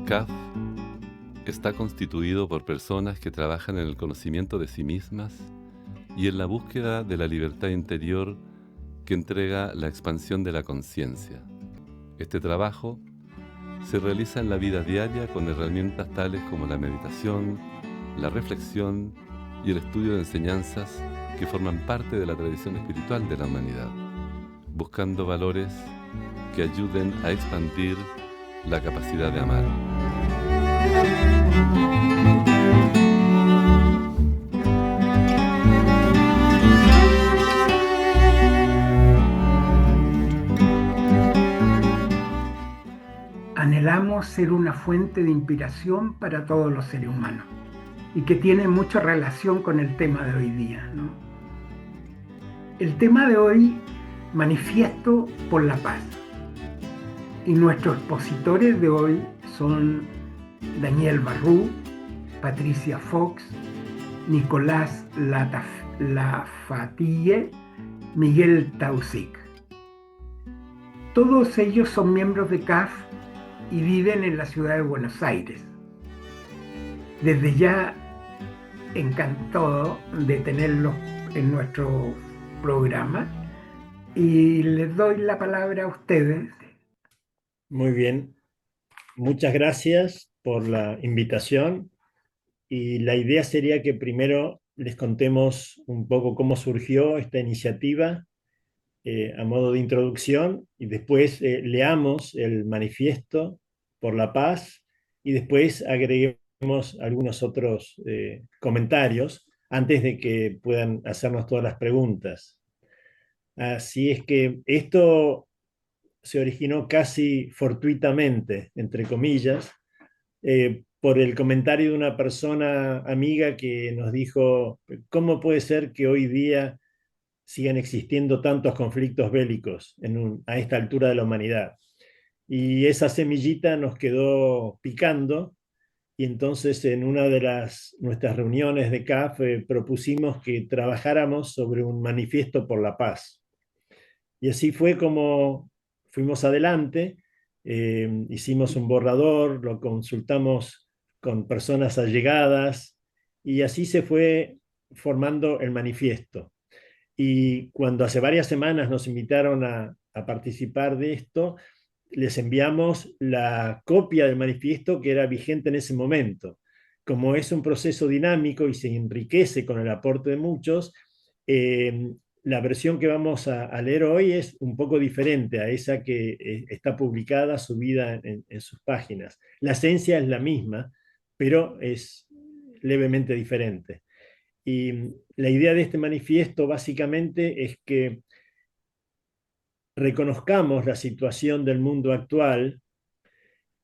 CAF está constituido por personas que trabajan en el conocimiento de sí mismas y en la búsqueda de la libertad interior que entrega la expansión de la conciencia. Este trabajo se realiza en la vida diaria con herramientas tales como la meditación, la reflexión y el estudio de enseñanzas que forman parte de la tradición espiritual de la humanidad, buscando valores que ayuden a expandir la capacidad de amar. Anhelamos ser una fuente de inspiración para todos los seres humanos y que tiene mucha relación con el tema de hoy día, ¿no? El tema de hoy, manifiesto por la paz. Y nuestros expositores de hoy son Daniel Barrú, Patricia Fox, Nicolás Lafatille, Miguel Taussig. Todos ellos son miembros de CAF y viven en la ciudad de Buenos Aires. Desde ya, encantado de tenerlos en nuestro programa y les doy la palabra a ustedes. Muy bien, muchas gracias por la invitación y la idea sería que primero les contemos un poco cómo surgió esta iniciativa a modo de introducción y después leamos el manifiesto por la paz y después agreguemos algunos otros comentarios antes de que puedan hacernos todas las preguntas. Así es que esto se originó casi fortuitamente, entre comillas, por el comentario de una persona amiga que nos dijo, ¿cómo puede ser que hoy día sigan existiendo tantos conflictos bélicos a esta altura de la humanidad? Y esa semillita nos quedó picando y entonces en una de nuestras reuniones de CAF propusimos que trabajáramos sobre un manifiesto por la paz. Y así fue como fuimos adelante, hicimos un borrador, lo consultamos con personas allegadas y así se fue formando el manifiesto. Y cuando hace varias semanas nos invitaron a participar de esto, les enviamos la copia del manifiesto que era vigente en ese momento. Como es un proceso dinámico y se enriquece con el aporte de muchos, la versión que vamos a leer hoy es un poco diferente a esa que está publicada, subida en sus páginas. La esencia es la misma, pero es levemente diferente. Y la idea de este manifiesto básicamente es que reconozcamos la situación del mundo actual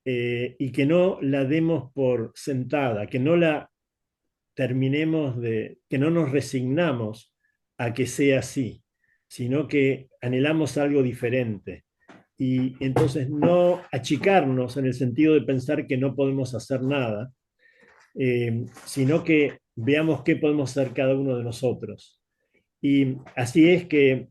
y que no la demos por sentada, que no la que no nos resignamos a que sea así, sino que anhelamos algo diferente. Y entonces no achicarnos en el sentido de pensar que no podemos hacer nada, sino que veamos qué podemos hacer cada uno de nosotros. Y así es que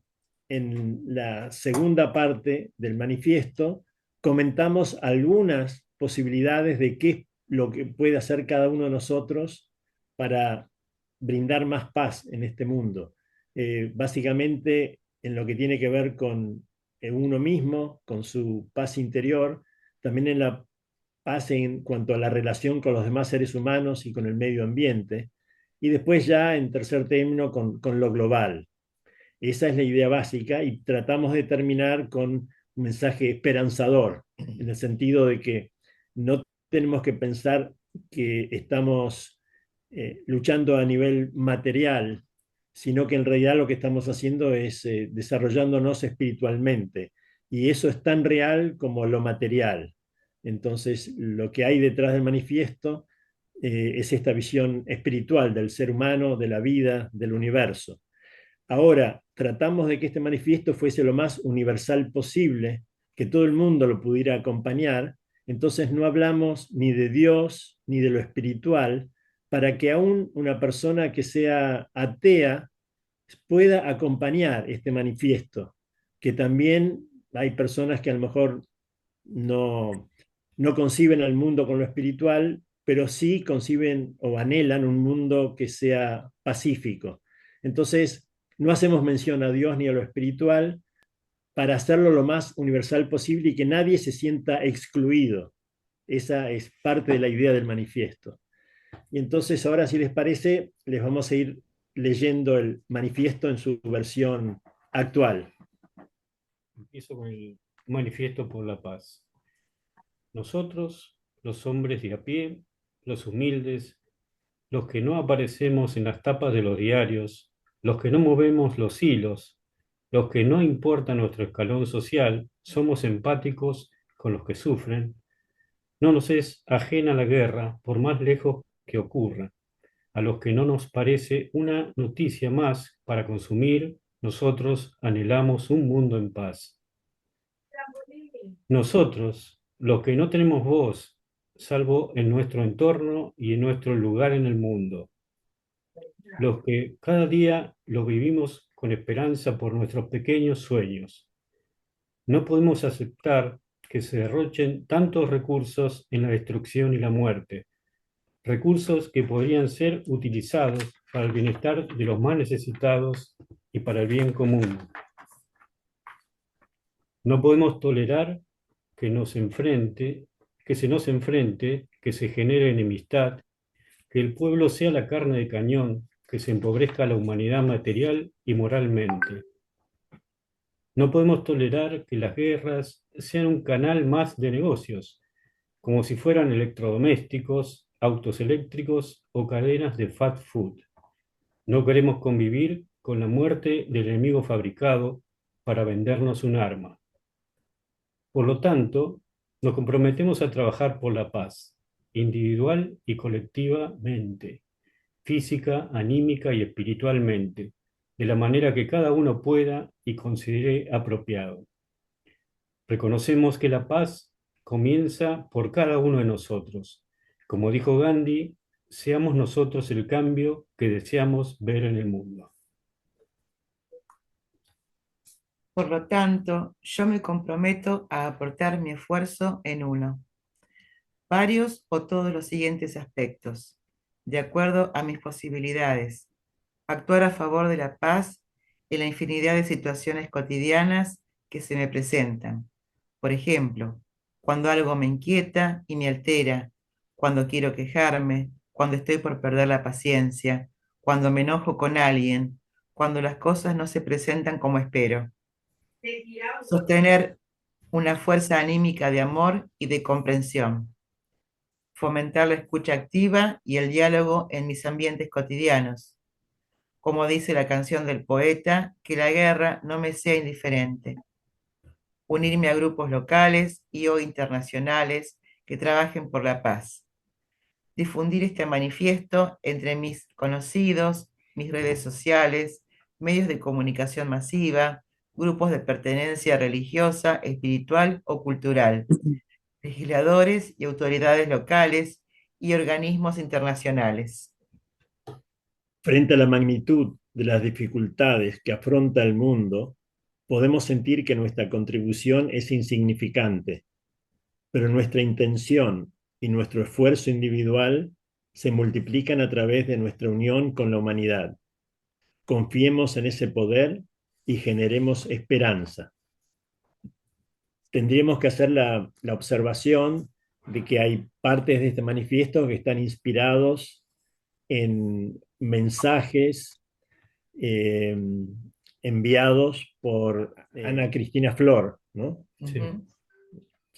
en la segunda parte del manifiesto comentamos algunas posibilidades de qué es lo que puede hacer cada uno de nosotros para brindar más paz en este mundo. Básicamente en lo que tiene que ver con uno mismo, con su paz interior, también en la paz en cuanto a la relación con los demás seres humanos y con el medio ambiente, y después ya en tercer término con lo global. Esa es la idea básica y tratamos de terminar con un mensaje esperanzador, en el sentido de que no tenemos que pensar que estamos luchando a nivel material, sino que en realidad lo que estamos haciendo es desarrollándonos espiritualmente. Y eso es tan real como lo material. Entonces, lo que hay detrás del manifiesto es esta visión espiritual del ser humano, de la vida, del universo. Ahora, tratamos de que este manifiesto fuese lo más universal posible, que todo el mundo lo pudiera acompañar, entonces no hablamos ni de Dios ni de lo espiritual, para que aún una persona que sea atea pueda acompañar este manifiesto, que también hay personas que a lo mejor no, no conciben al mundo con lo espiritual, pero sí conciben o anhelan un mundo que sea pacífico. Entonces, no hacemos mención a Dios ni a lo espiritual para hacerlo lo más universal posible y que nadie se sienta excluido. Esa es parte de la idea del manifiesto. Y entonces ahora, si les parece, les vamos a ir leyendo el manifiesto en su versión actual. Empiezo con el manifiesto por la paz. Nosotros, los hombres de a pie, los humildes, los que no aparecemos en las tapas de los diarios, los que no movemos los hilos, los que no importa nuestro escalón social, somos empáticos con los que sufren. No nos es ajena la guerra, por más lejos que ocurra. A los que no nos parece una noticia más para consumir, nosotros anhelamos un mundo en paz. Nosotros, los que no tenemos voz, salvo en nuestro entorno y en nuestro lugar en el mundo, los que cada día lo vivimos con esperanza por nuestros pequeños sueños, no podemos aceptar que se derrochen tantos recursos en la destrucción y la muerte, recursos que podrían ser utilizados para el bienestar de los más necesitados y para el bien común. No podemos tolerar que se nos enfrente, que se genere enemistad, que el pueblo sea la carne de cañón, que se empobrezca la humanidad material y moralmente. No podemos tolerar que las guerras sean un canal más de negocios, como si fueran electrodomésticos, autos eléctricos o cadenas de fast food. No queremos convivir con la muerte del enemigo fabricado para vendernos un arma. Por lo tanto, nos comprometemos a trabajar por la paz, individual y colectivamente, física, anímica y espiritualmente, de la manera que cada uno pueda y considere apropiado. Reconocemos que la paz comienza por cada uno de nosotros. Como dijo Gandhi, seamos nosotros el cambio que deseamos ver en el mundo. Por lo tanto, yo me comprometo a aportar mi esfuerzo en uno, varios o todos los siguientes aspectos, de acuerdo a mis posibilidades. Actuar a favor de la paz en la infinidad de situaciones cotidianas que se me presentan. Por ejemplo, cuando algo me inquieta y me altera, cuando quiero quejarme, cuando estoy por perder la paciencia, cuando me enojo con alguien, cuando las cosas no se presentan como espero. Sostener una fuerza anímica de amor y de comprensión. Fomentar la escucha activa y el diálogo en mis ambientes cotidianos. Como dice la canción del poeta, que la guerra no me sea indiferente. Unirme a grupos locales y o internacionales que trabajen por la paz. Difundir este manifiesto entre mis conocidos, mis redes sociales, medios de comunicación masiva, grupos de pertenencia religiosa, espiritual o cultural, legisladores y autoridades locales y organismos internacionales. Frente a la magnitud de las dificultades que afronta el mundo, podemos sentir que nuestra contribución es insignificante, pero nuestra intención y nuestro esfuerzo individual se multiplican a través de nuestra unión con la humanidad. Confiemos en ese poder y generemos esperanza. Tendríamos que hacer la observación de que hay partes de este manifiesto que están inspirados en mensajes enviados por Ana Cristina Flor, ¿no? Sí.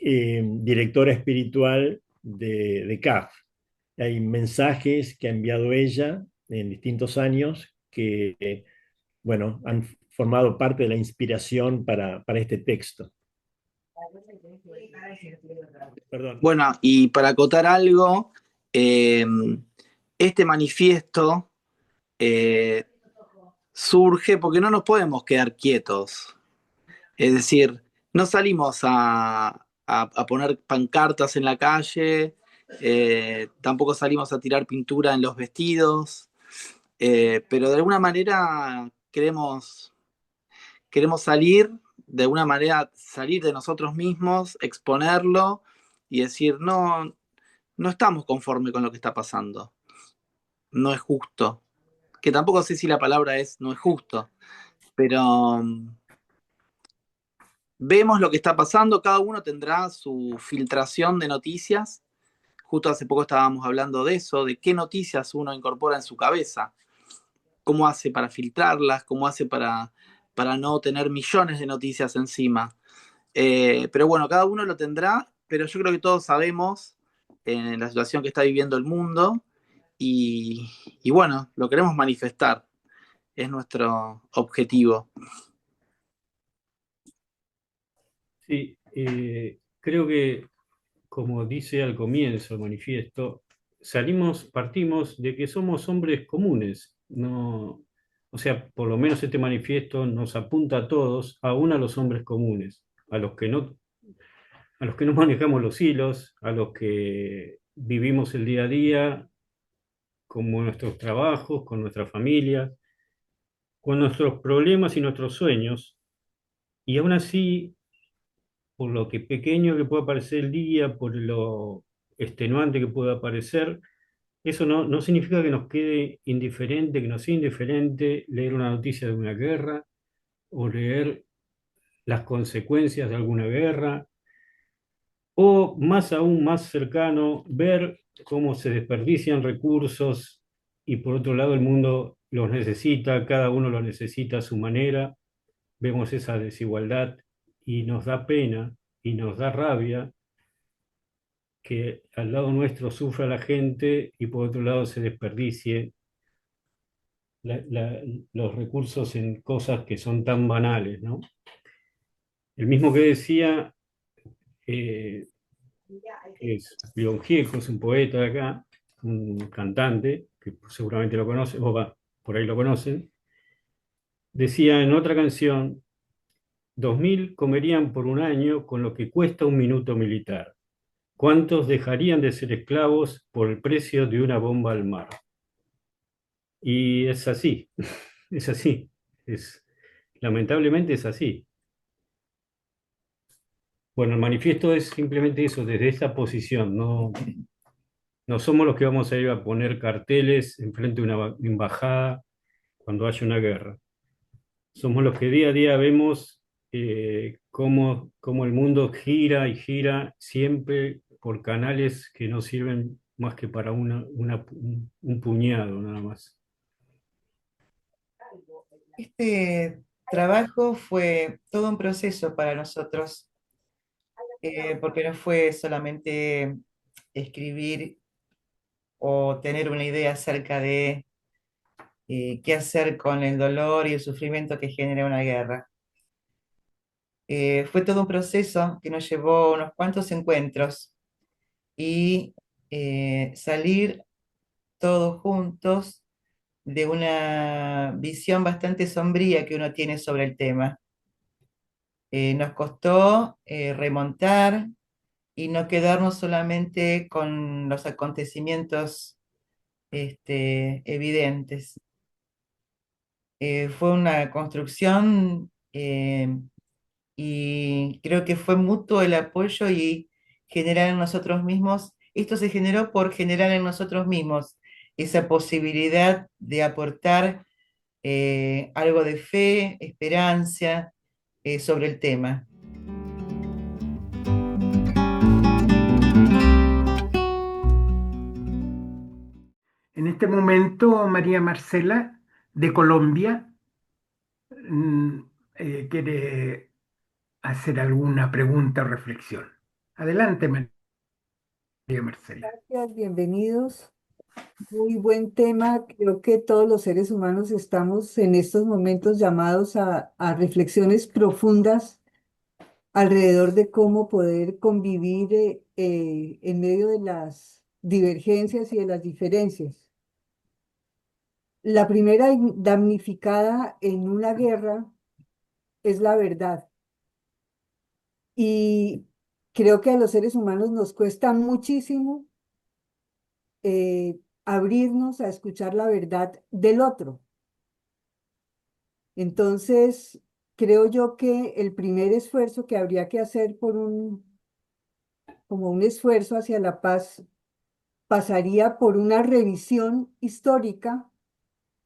Directora espiritual de CAF. Hay mensajes que ha enviado ella en distintos años que, bueno, han formado parte de la inspiración para este texto. Perdón. Bueno, y para acotar algo, este manifiesto surge porque no nos podemos quedar quietos. Es decir, no salimos a poner pancartas en la calle, tampoco salimos a tirar pintura en los vestidos, pero de alguna manera queremos salir de alguna manera, salir de nosotros mismos, exponerlo y decir, no, no estamos conformes con lo que está pasando, no es justo, que tampoco sé si la palabra es no es justo, pero vemos lo que está pasando, cada uno tendrá su filtración de noticias. Justo hace poco estábamos hablando de eso, de qué noticias uno incorpora en su cabeza, cómo hace para filtrarlas, cómo hace para no tener millones de noticias encima. Pero bueno, cada uno lo tendrá, pero yo creo que todos sabemos en la situación que está viviendo el mundo y bueno, lo queremos manifestar, es nuestro objetivo. Sí, creo que, como dice al comienzo el manifiesto, partimos de que somos hombres comunes. No, o sea, por lo menos este manifiesto nos apunta a todos, aún a los hombres comunes, a los que no manejamos los hilos, a los que vivimos el día a día, como nuestros trabajos, con nuestra familia, con nuestros problemas y nuestros sueños. Y aún así, por lo que pequeño que pueda parecer el día, por lo extenuante que pueda parecer, eso no significa que nos quede indiferente, que nos sea indiferente leer una noticia de una guerra o leer las consecuencias de alguna guerra, o más aún, más cercano, ver cómo se desperdician recursos y por otro lado el mundo los necesita, cada uno los necesita a su manera. Vemos esa desigualdad y nos da pena y nos da rabia que al lado nuestro sufra la gente y por otro lado se desperdicie la- la- los recursos en cosas que son tan banales, ¿no? El mismo que decía, eh, que es León Gieco, es un poeta de acá, un cantante, que seguramente lo conocen, o va, por ahí lo conocen, decía en otra canción, 2000 comerían por un año con lo que cuesta un minuto militar. ¿Cuántos dejarían de ser esclavos por el precio de una bomba al mar? Y es así, es así, lamentablemente es así. Bueno, el manifiesto es simplemente eso, desde esta posición, no somos los que vamos a ir a poner carteles enfrente de una embajada cuando haya una guerra. Somos los que día a día vemos cómo el mundo gira y gira siempre por canales que no sirven más que para un puñado nada más. Este trabajo fue todo un proceso para nosotros, porque no fue solamente escribir o tener una idea acerca de qué hacer con el dolor y el sufrimiento que genera una guerra. Fue todo un proceso que nos llevó unos cuantos encuentros y salir todos juntos de una visión bastante sombría que uno tiene sobre el tema. Nos costó remontar y no quedarnos solamente con los acontecimientos evidentes. Fue una construcción y creo que fue mutuo el apoyo y generar en nosotros mismos, esto se generó por generar en nosotros mismos esa posibilidad de aportar algo de fe, esperanza sobre el tema. En este momento, María Marcela, de Colombia, mm, quiere hacer alguna pregunta o reflexión. Adelante, María Marcela. Gracias, bienvenidos. Muy buen tema. Creo que todos los seres humanos estamos en estos momentos llamados a reflexiones profundas alrededor de cómo poder convivir en medio de las divergencias y de las diferencias. La primera damnificada en una guerra es la verdad. Y creo que a los seres humanos nos cuesta muchísimo abrirnos a escuchar la verdad del otro. Entonces, creo yo que el primer esfuerzo que habría que hacer como un esfuerzo hacia la paz, pasaría por una revisión histórica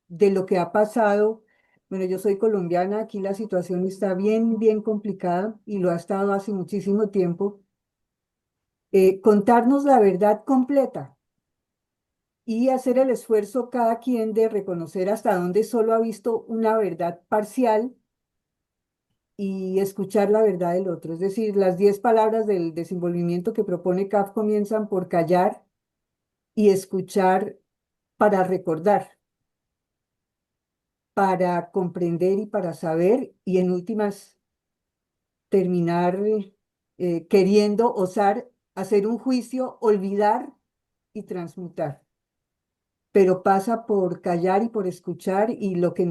de lo que ha pasado. Bueno, yo soy colombiana, aquí la situación está bien, bien complicada y lo ha estado hace muchísimo tiempo. Contarnos la verdad completa y hacer el esfuerzo cada quien de reconocer hasta dónde solo ha visto una verdad parcial y escuchar la verdad del otro. Es decir, las 10 palabras del desenvolvimiento que propone CAF comienzan por callar y escuchar para recordar, para comprender y para saber, y en últimas terminar queriendo osar hacer un juicio, olvidar y transmutar. Pero pasa por callar y por escuchar, y lo que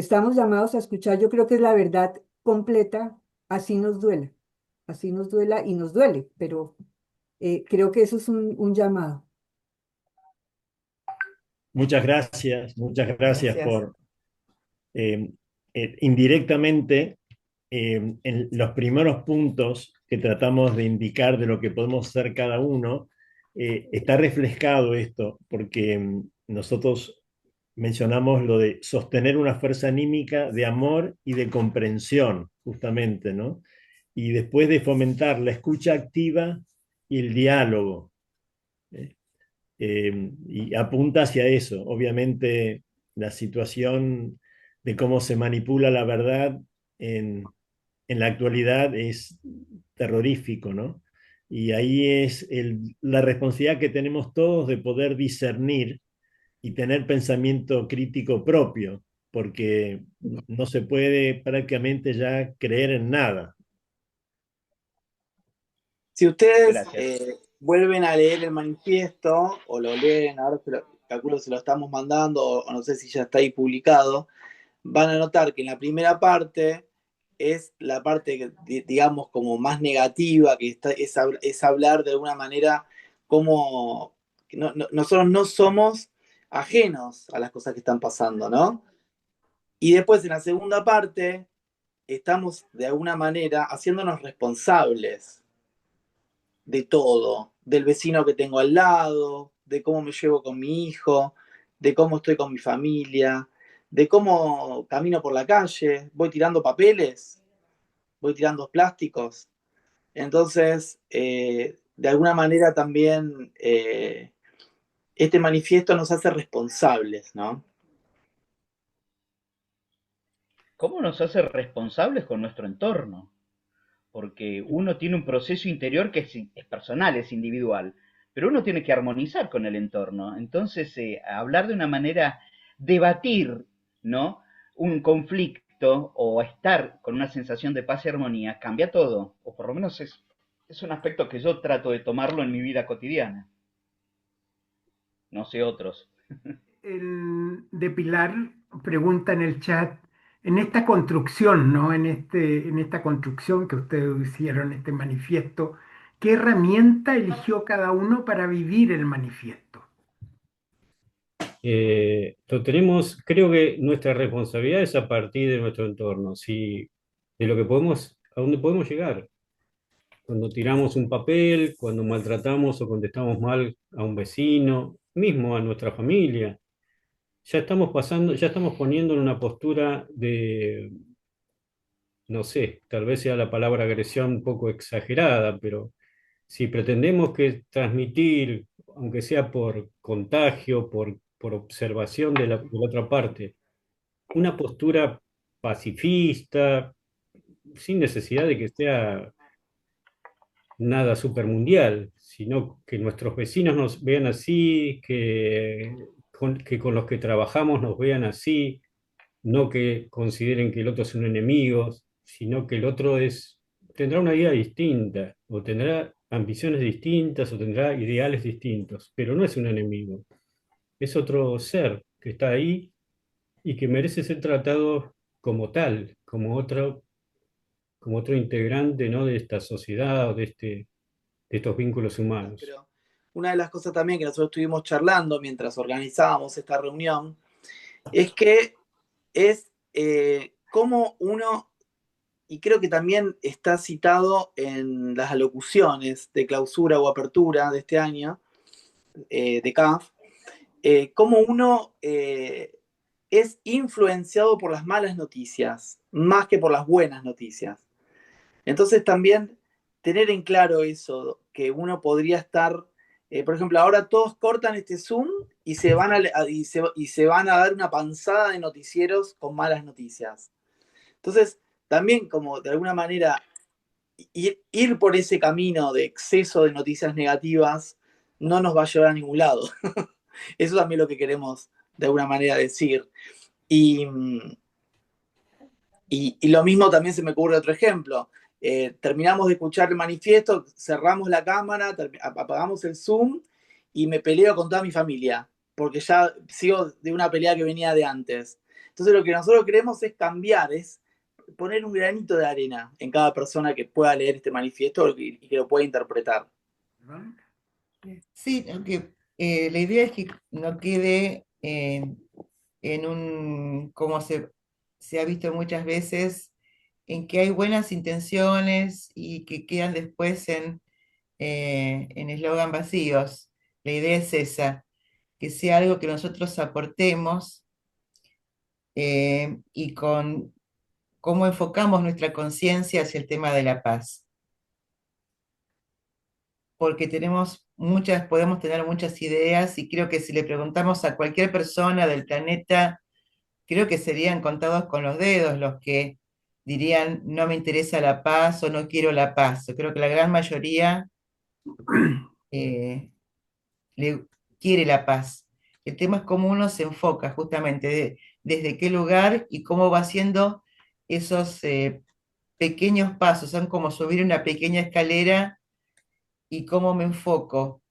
estamos llamados a escuchar, yo creo que es la verdad completa, así nos duela y nos duele, pero creo que eso es un llamado. Muchas gracias Gracias. por indirectamente en los primeros puntos que tratamos de indicar de lo que podemos hacer cada uno, está reflejado esto, porque nosotros mencionamos lo de sostener una fuerza anímica de amor y de comprensión, justamente, ¿no? Y después de fomentar la escucha activa y el diálogo. Y apunta hacia eso. Obviamente, la situación de cómo se manipula la verdad en la actualidad es terrorífico, ¿no? Y ahí es la responsabilidad que tenemos todos de poder discernir y tener pensamiento crítico propio, porque no se puede prácticamente ya creer en nada. Si ustedes Gracias. vuelven a leer el manifiesto, o lo leen, ahora calculo que se lo estamos mandando, o no sé si ya está ahí publicado, van a notar que en la primera parte es la parte, digamos, como más negativa, que es hablar de alguna manera como nosotros no somos ajenos a las cosas que están pasando, ¿no? Y después en la segunda parte estamos de alguna manera haciéndonos responsables de todo, del vecino que tengo al lado, de cómo me llevo con mi hijo, de cómo estoy con mi familia, de cómo camino por la calle, voy tirando papeles, voy tirando plásticos. Entonces, de alguna manera también este manifiesto nos hace responsables, ¿no? ¿Cómo nos hace responsables con nuestro entorno? Porque uno tiene un proceso interior que es personal, es individual, pero uno tiene que armonizar con el entorno. Entonces, hablar de una manera, debatir, ¿no? Un conflicto o estar con una sensación de paz y armonía cambia todo, o por lo menos es un aspecto que yo trato de tomarlo en mi vida cotidiana. No sé otros. El de Pilar pregunta en el chat, en esta construcción, ¿no? En esta construcción que ustedes hicieron, este manifiesto, ¿qué herramienta eligió cada uno para vivir el manifiesto? Lo tenemos, creo que nuestra responsabilidad es a partir de nuestro entorno, si, de lo que podemos, a dónde podemos llegar. Cuando tiramos un papel, cuando maltratamos o contestamos mal a un vecino, mismo a nuestra familia, ya estamos pasando, ya estamos poniendo en una postura de, no sé, tal vez sea la palabra agresión un poco exagerada, pero si pretendemos que transmitir, aunque sea por contagio, por observación de la otra parte, una postura pacifista, sin necesidad de que sea nada supermundial, sino que nuestros vecinos nos vean así, que con los que trabajamos nos vean así, no que consideren que el otro es un enemigo, sino que el otro tendrá una vida distinta, o tendrá ambiciones distintas, o tendrá ideales distintos, pero no es un enemigo, es otro ser que está ahí y que merece ser tratado como tal, como otro integrante, ¿no? De esta sociedad o de estos vínculos humanos. Pero una de las cosas también que nosotros estuvimos charlando mientras organizábamos esta reunión es que es cómo uno y creo que también está citado en las alocuciones de clausura o apertura de este año, de CAF, cómo uno es influenciado por las malas noticias más que por las buenas noticias. Entonces también tener en claro eso, que uno podría estar, por ejemplo, ahora todos cortan este Zoom y se van a dar una panzada de noticieros con malas noticias. Entonces, también como de alguna manera ir por ese camino de exceso de noticias negativas no nos va a llevar a ningún lado. Eso también es lo que queremos de alguna manera decir. Y lo mismo también se me ocurre otro ejemplo. Terminamos de escuchar el manifiesto, cerramos la cámara, apagamos el Zoom y me peleo con toda mi familia, porque ya sigo de una pelea que venía de antes. Entonces lo que nosotros queremos es cambiar, es poner un granito de arena en cada persona que pueda leer este manifiesto y que lo pueda interpretar. Sí, la idea es que no quede en como se ha visto muchas veces, en que hay buenas intenciones y que quedan después en eslogan vacíos. La idea es esa, que sea algo que nosotros aportemos y con cómo enfocamos nuestra conciencia hacia el tema de la paz. Porque podemos tener muchas ideas y creo que si le preguntamos a cualquier persona del planeta, creo que serían contados con los dedos los que dirían no me interesa la paz o no quiero la paz. Yo creo que la gran mayoría eh, quiere la paz. El tema es cómo uno se enfoca justamente desde qué lugar y cómo va haciendo esos pequeños pasos. Son como subir una pequeña escalera y cómo me enfoco.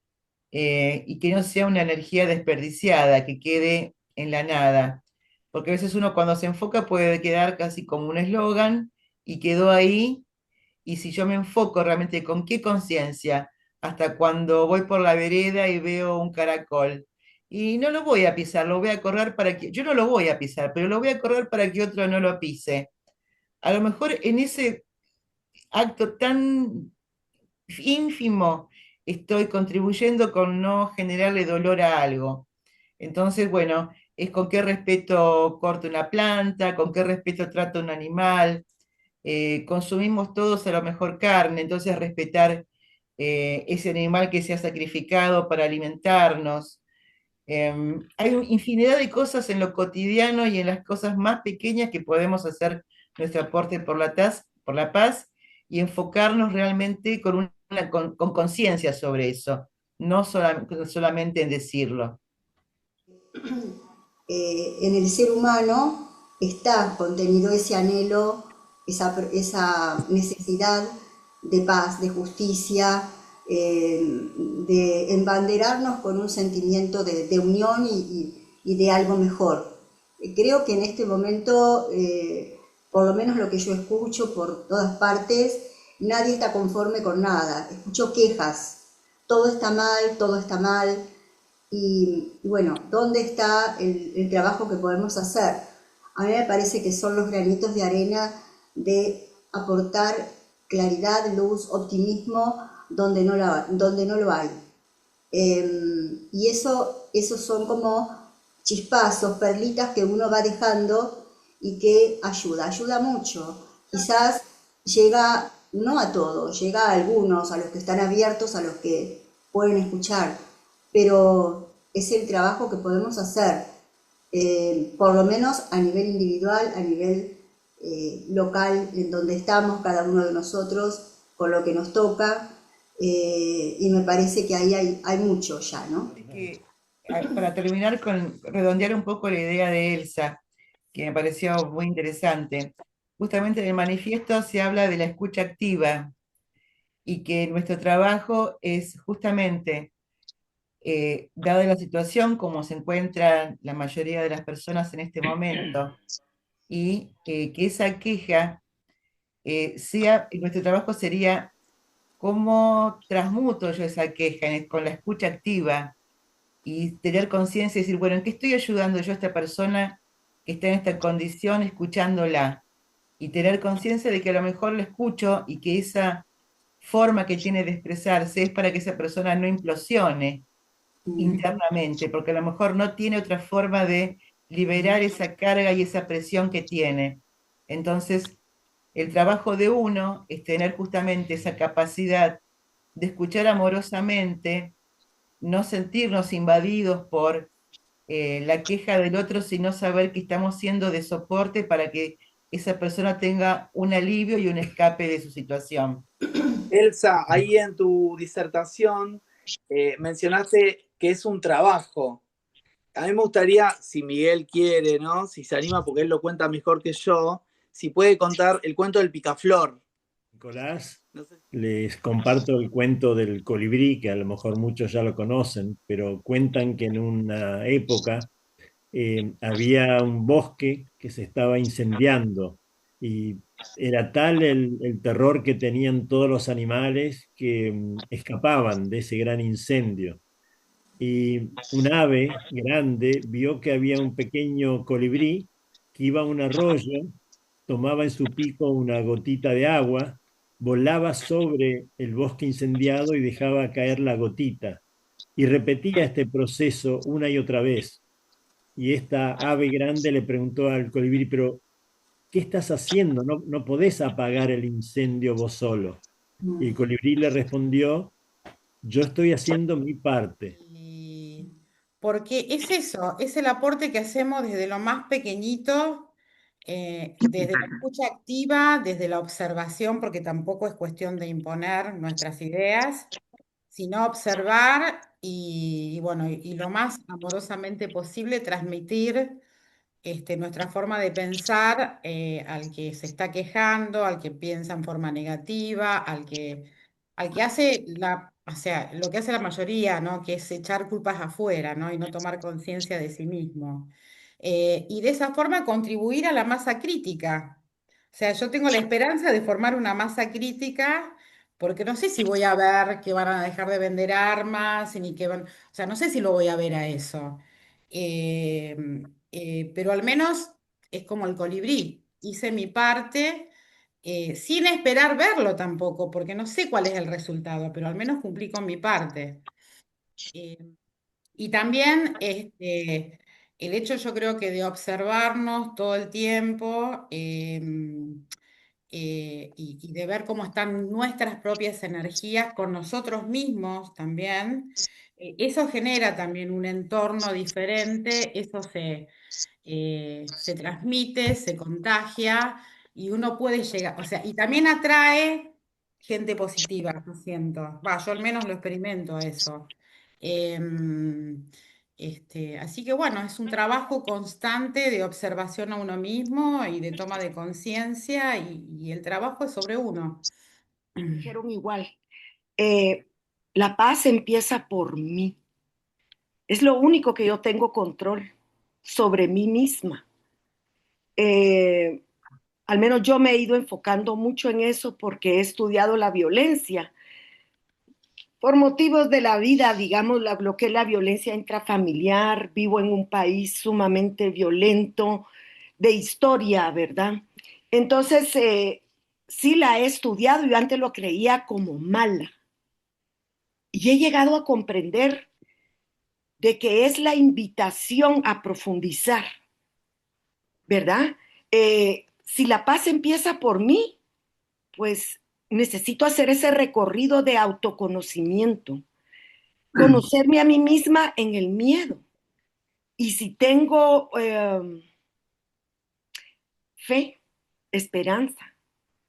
Y que no sea una energía desperdiciada, que quede en la nada. Porque a veces uno cuando se enfoca puede quedar casi como un eslogan y quedó ahí. Y si yo me enfoco realmente con qué conciencia, hasta cuando voy por la vereda y veo un caracol. Y no lo voy a pisar, lo voy a correr para que, yo no lo voy a pisar, pero lo voy a correr para que otro no lo pise. A lo mejor en ese acto tan ínfimo estoy contribuyendo con no generarle dolor a algo. Entonces, bueno, es con qué respeto corto una planta, con qué respeto trato un animal. Consumimos todos a lo mejor carne, entonces respetar ese animal que se ha sacrificado para alimentarnos. Hay infinidad de cosas en lo cotidiano y en las cosas más pequeñas que podemos hacer nuestro aporte por la paz y enfocarnos realmente con conciencia sobre eso, no solamente en decirlo. En el ser humano está contenido ese anhelo, esa necesidad de paz, de justicia, de embanderarnos con un sentimiento de unión y de algo mejor. Creo que en este momento, por lo menos lo que yo escucho por todas partes, nadie está conforme con nada. Escucho quejas, todo está mal, todo está mal. Y bueno, ¿dónde está el trabajo que podemos hacer? A mí me parece que son los granitos de arena de aportar claridad, luz, optimismo donde no lo hay. Y esos son como chispazos, perlitas que uno va dejando y que ayuda mucho. Quizás llega, no a todos, llega a algunos, a los que están abiertos, a los que pueden escuchar, pero es el trabajo que podemos hacer, por lo menos a nivel individual, a nivel local, en donde estamos cada uno de nosotros, con lo que nos toca, y me parece que ahí hay mucho ya, ¿no? Para terminar, redondear un poco la idea de Elsa, que me pareció muy interesante. Justamente en el manifiesto se habla de la escucha activa y que nuestro trabajo es justamente, dada la situación como se encuentran la mayoría de las personas en este momento, y que esa queja nuestro trabajo sería cómo transmuto yo esa queja con la escucha activa y tener conciencia y decir, bueno, ¿en qué estoy ayudando yo a esta persona que está en esta condición escuchándola? y tener conciencia de que a lo mejor le escucho y que esa forma que tiene de expresarse es para que esa persona no implosione internamente, porque a lo mejor no tiene otra forma de liberar esa carga y esa presión que tiene. Entonces, el trabajo de uno es tener justamente esa capacidad de escuchar amorosamente, no sentirnos invadidos por la queja del otro, sino saber que estamos siendo de soporte para que esa persona tenga un alivio y un escape de su situación. Elsa, ahí en tu disertación mencionaste que es un trabajo. A mí me gustaría, si Miguel quiere, ¿no? Si se anima, porque él lo cuenta mejor que yo, si puede contar el cuento del picaflor. Nicolás, No sé. les comparto el cuento del colibrí, que a lo mejor muchos ya lo conocen, pero cuentan que en una época había un bosque que se estaba incendiando y era tal el terror que tenían todos los animales que escapaban de ese gran incendio. Y un ave grande vio que había un pequeño colibrí que iba a un arroyo, tomaba en su pico una gotita de agua, volaba sobre el bosque incendiado y dejaba caer la gotita. Y repetía este proceso una y otra vez. Y esta ave grande le preguntó al colibrí, pero ¿qué estás haciendo? No, no podés apagar el incendio vos solo. Y el colibrí le respondió, yo estoy haciendo mi parte. Porque es eso, es el aporte que hacemos desde lo más pequeñito, desde la escucha activa, desde la observación, porque tampoco es cuestión de imponer nuestras ideas, sino observar y bueno, y lo más amorosamente posible transmitir nuestra forma de pensar al que se está quejando, al que piensa en forma negativa, al que hace o sea, lo que hace la mayoría, ¿no? Que es echar culpas afuera, ¿no? Y no tomar conciencia de sí mismo. Y de esa forma contribuir a la masa crítica. O sea, yo tengo la esperanza de formar una masa crítica, porque no sé si voy a ver que van a dejar de vender armas, ni que van, o sea, no sé si lo voy a ver a eso. Eh, pero al menos es como el colibrí. Hice mi parte sin esperar verlo tampoco, porque no sé cuál es el resultado, pero al menos cumplí con mi parte. Eh, y también el hecho, yo creo que de observarnos todo el tiempo y de ver cómo están nuestras propias energías con nosotros mismos también, eso genera también un entorno diferente, eso se transmite, se contagia y uno puede llegar, o sea, y también atrae gente positiva, lo siento. Va, yo al menos lo experimento eso. Em, así que bueno, es un trabajo constante de observación a uno mismo y de toma de conciencia y el trabajo es sobre uno. Dijeron igual, eh, la paz empieza por mí. Es lo único que yo tengo control sobre mí misma. Eh, Al menos yo me he ido enfocando mucho en eso porque he estudiado la violencia. Por motivos de la vida, digamos, lo que es la violencia intrafamiliar, vivo en un país sumamente violento, de historia, ¿verdad? Entonces, sí la he estudiado y antes lo creía como mala. Y he llegado a comprender de que es la invitación a profundizar, ¿verdad? Si la paz empieza por mí, pues necesito hacer ese recorrido de autoconocimiento, conocerme a mí misma en el miedo. Y si tengo fe, esperanza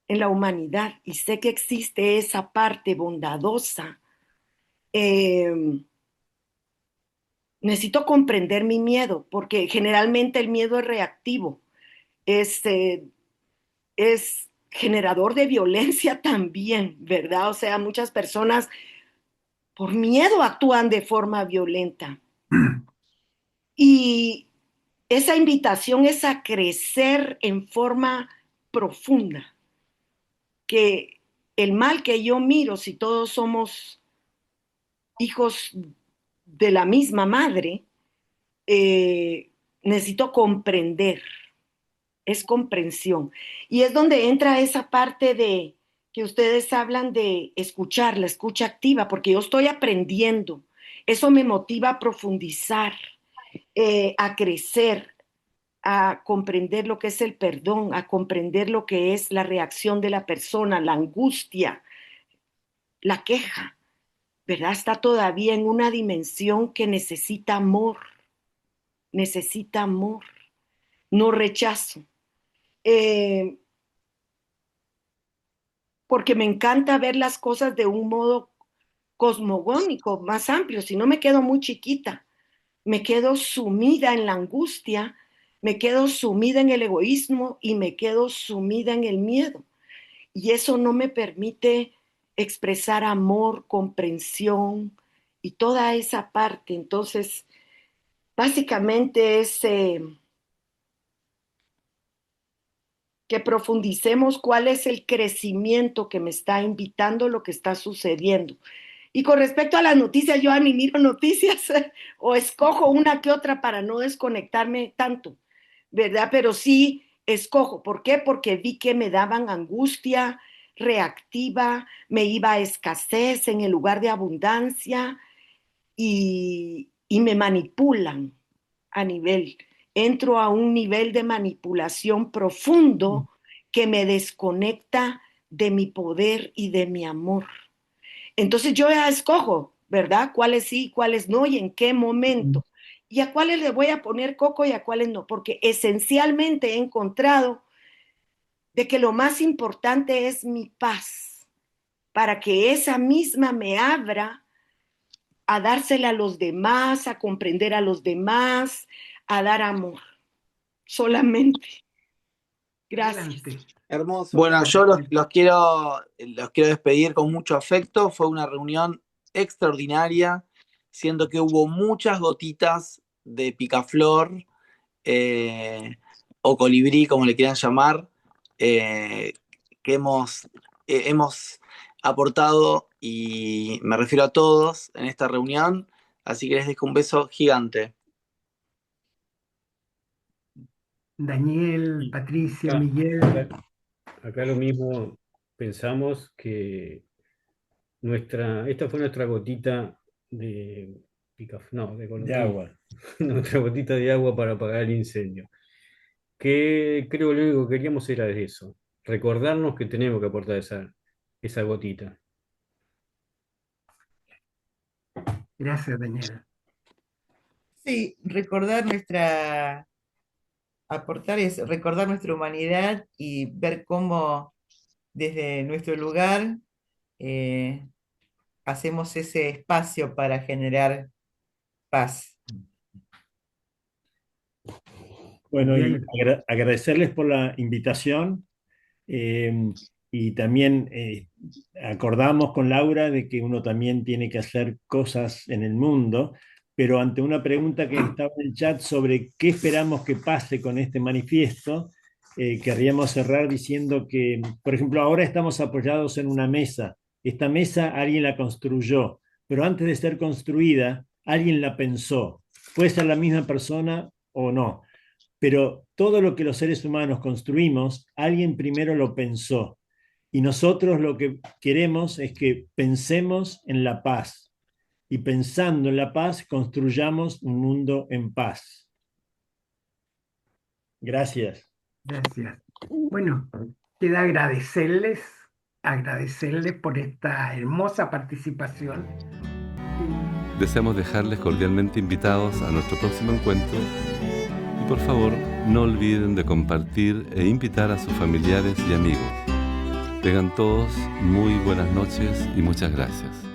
en la humanidad y sé que existe esa parte bondadosa, eh, necesito comprender mi miedo, porque generalmente el miedo es reactivo, es, es generador de violencia también, ¿verdad? O sea, muchas personas por miedo actúan de forma violenta. Y esa invitación es a crecer en forma profunda, que el mal que yo miro, si todos somos hijos de la misma madre, necesito comprender es comprensión. Y es donde entra esa parte de que ustedes hablan de escuchar, la escucha activa, porque yo estoy aprendiendo. Eso me motiva a profundizar, a crecer, a comprender lo que es el perdón, a comprender lo que es la reacción de la persona, la angustia, la queja, ¿verdad? Está todavía en una dimensión que necesita amor, no rechazo. Porque me encanta ver las cosas de un modo cosmogónico, más amplio, si no me quedo muy chiquita, me quedo sumida en la angustia, me quedo sumida en el egoísmo y me quedo sumida en el miedo. Y eso no me permite expresar amor, comprensión y toda esa parte. Entonces, básicamente es que profundicemos cuál es el crecimiento que me está invitando lo que está sucediendo. Y con respecto a las noticias, yo ni miro noticias o escojo una que otra para no desconectarme tanto, ¿verdad? Pero sí escojo. ¿Por qué? Porque vi que me daban angustia reactiva, me iba a escasez en el lugar de abundancia y me manipulan entro a un nivel de manipulación profundo que me desconecta de mi poder y de mi amor. Entonces yo ya escojo, ¿verdad? Cuáles sí, cuáles no y en qué momento. Y a cuáles le voy a poner coco y a cuáles no, porque esencialmente he encontrado de que lo más importante es mi paz, para que esa misma me abra a dársela a los demás, a comprender a los demás, a dar amor. Solamente. Gracias. Hermoso. Bueno, yo los quiero despedir con mucho afecto. Fue una reunión extraordinaria, siendo que hubo muchas gotitas de picaflor o colibrí, como le quieran llamar, que hemos aportado, y me refiero a todos en esta reunión. Así que les dejo un beso gigante. Daniel, Patricia, Miguel. Acá lo mismo pensamos que esta fue nuestra gotita de agua. Nuestra gotita de agua para apagar el incendio. Que creo que lo único que queríamos era eso, recordarnos que tenemos que aportar esa gotita. Gracias, Daniel. Sí, aportar es recordar nuestra humanidad y ver cómo desde nuestro lugar hacemos ese espacio para generar paz. Bueno, y agradecerles por la invitación y también acordamos con Laura de que uno también tiene que hacer cosas en el mundo, pero ante una pregunta que estaba en el chat sobre qué esperamos que pase con este manifiesto, querríamos cerrar diciendo que, por ejemplo, ahora estamos apoyados en una mesa. Esta mesa alguien la construyó, pero antes de ser construida, alguien la pensó. Puede ser la misma persona o no, pero todo lo que los seres humanos construimos, alguien primero lo pensó. Y nosotros lo que queremos es que pensemos en la paz. Y pensando en la paz, construyamos un mundo en paz. Gracias. Gracias. Bueno, queda agradecerles por esta hermosa participación. Deseamos dejarles cordialmente invitados a nuestro próximo encuentro y por favor no olviden de compartir e invitar a sus familiares y amigos. Tengan todos muy buenas noches y muchas gracias.